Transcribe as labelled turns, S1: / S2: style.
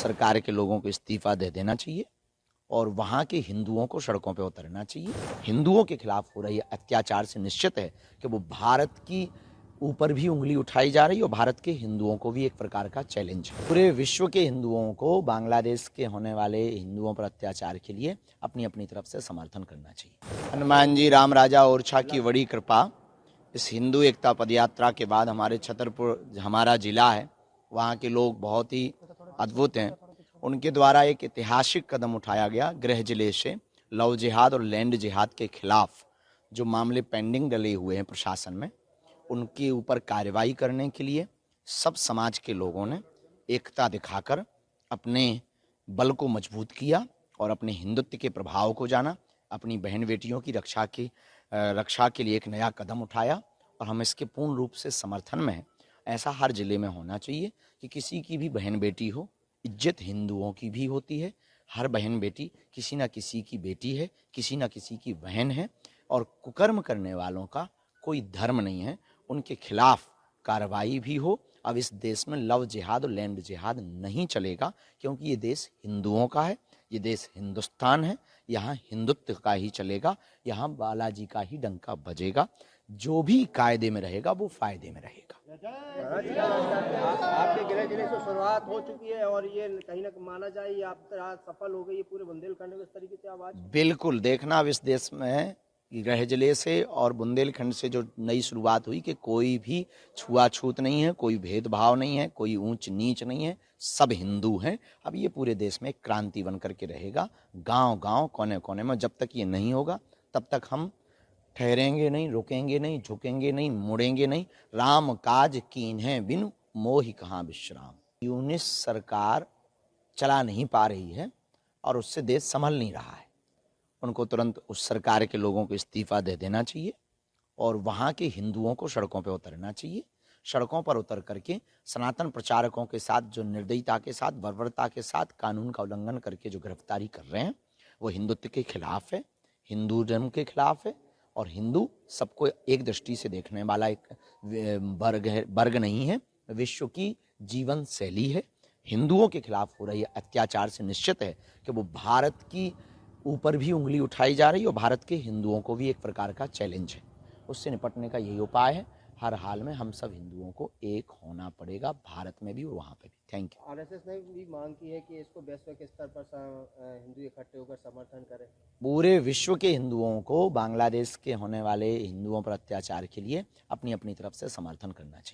S1: सरकार के लोगों को इस्तीफा दे देना चाहिए और वहाँ के हिंदुओं को सड़कों पे उतरना चाहिए। हिंदुओं के खिलाफ हो रही अत्याचार से निश्चित है कि वो भारत की ऊपर भी उंगली उठाई जा रही है और भारत के हिंदुओं को भी एक प्रकार का चैलेंज है। पूरे विश्व के हिंदुओं को बांग्लादेश के होने वाले हिंदुओं पर अत्याचार के लिए अपनी अपनी तरफ से समर्थन करना चाहिए। हनुमान जी राम राजा ओरछा की बड़ी कृपा, इस हिंदू एकता पदयात्रा के बाद हमारे छतरपुर हमारा जिला है, वहाँ के लोग बहुत ही अद्भुत हैं। उनके द्वारा एक ऐतिहासिक कदम उठाया गया। गृह जिले से लव जिहाद और लैंड जिहाद के खिलाफ जो मामले पेंडिंग डले हुए हैं प्रशासन में, उनके ऊपर कार्रवाई करने के लिए सब समाज के लोगों ने एकता दिखाकर अपने बल को मजबूत किया और अपने हिंदुत्व के प्रभाव को जाना, अपनी बहन बेटियों की रक्षा के लिए एक नया कदम उठाया और हम इसके पूर्ण रूप से समर्थन में हैं। ऐसा हर जिले में होना चाहिए कि किसी की भी बहन बेटी हो, इज्जत हिंदुओं की भी होती है। हर बहन बेटी किसी न किसी की बेटी है, किसी न किसी की बहन है और कुकर्म करने वालों का कोई धर्म नहीं है। उनके खिलाफ कार्रवाई भी हो। अब इस देश में लव जिहाद और लैंड जिहाद नहीं चलेगा, क्योंकि ये देश हिंदुओं का है, ये देश हिंदुस्तान है। यहाँ हिंदुत्व का ही चलेगा, यहाँ बालाजी का ही डंका बजेगा। जो भी कायदे में रहेगा वो फायदे में रहेगा।
S2: आपके गृह जिले से शुरुआत हो चुकी है और ये कहीं ना माना जाए ये आप सफल हो गई है पूरे बुंदेलखंड में इस तरीके से आवाज।
S1: बिल्कुल, देखना अब इस देश में गृह जिले से और बुंदेलखंड से जो नई शुरुआत हुई कि कोई भी छुआछूत नहीं है, कोई भेदभाव नहीं है, कोई ऊंच नीच नहीं है, सब हिंदू हैं। अब ये पूरे देश में क्रांति बन करके रहेगा, गांव गांव कोने कोने में। जब तक ये नहीं होगा तब तक हम ठहरेंगे नहीं, रुकेंगे नहीं, झुकेंगे नहीं, मुड़ेंगे नहीं। राम काज कीन्हे बिनु मोहि कहाँ विश्राम। यूनिस सरकार चला नहीं पा रही है और उससे देश संभल नहीं रहा है। उनको तुरंत उस सरकार के लोगों को इस्तीफा दे देना चाहिए और वहाँ के हिंदुओं को सड़कों पर उतरना चाहिए। सड़कों पर उतर करके सनातन प्रचारकों के साथ जो निर्दयता के साथ, बर्बरता के साथ कानून का उल्लंघन करके जो गिरफ्तारी कर रहे हैं, वो हिंदुत्व के खिलाफ है, हिंदू धर्म के खिलाफ है। और हिंदू सबको एक दृष्टि से देखने वाला एक वर्ग नहीं है, विश्व की जीवन शैली है। हिंदुओं के खिलाफ हो रही अत्याचार से निश्चित है कि वो भारत की ऊपर भी उंगली उठाई जा रही है और भारत के हिंदुओं को भी एक प्रकार का चैलेंज है। उससे निपटने का यही उपाय है। हर हाल में हम सब हिंदुओं को एक होना पड़ेगा, भारत में भी और वहाँ पे भी। Thank you.
S2: आरएसएस ने भी मांग की है कि इसको वैश्विक स्तर पर हिंदू इकट्ठे होकर समर्थन करें।
S1: पूरे विश्व के हिंदुओं को बांग्लादेश के होने वाले हिंदुओं पर अत्याचार के लिए अपनी अपनी तरफ से समर्थन करना चाहिए।